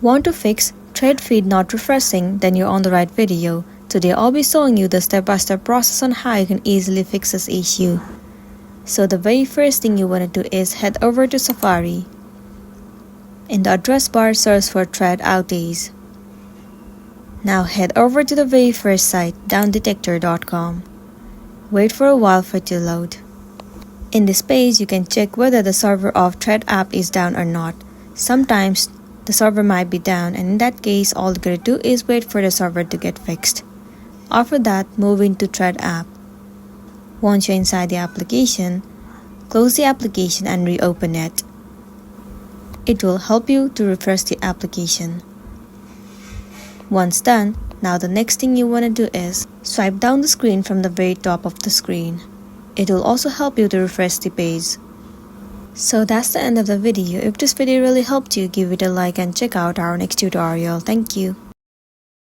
Want to fix thread feed not refreshing? Then you're on the right video. Today I'll be showing you the step-by-step process on how you can easily fix this issue. So the very first thing you want to do is head over to Safari. In the address bar, search for thread outage. Now head over to the very first site, downdetector.com. Wait for a while for it to load. In this page, you can check whether the server of Thread app is down or not. Sometimes the server might be down, and in that case, all you gotta do is wait for the server to get fixed. After that, move into Thread app. Once you're inside the application, close the application and reopen it. It will help you to refresh the application. Once done, now the next thing you want to do is swipe down the screen from the very top of the screen. It will also help you to refresh the page. So that's the end of the video. If this video really helped you, give it a like and check out our next tutorial. Thank you.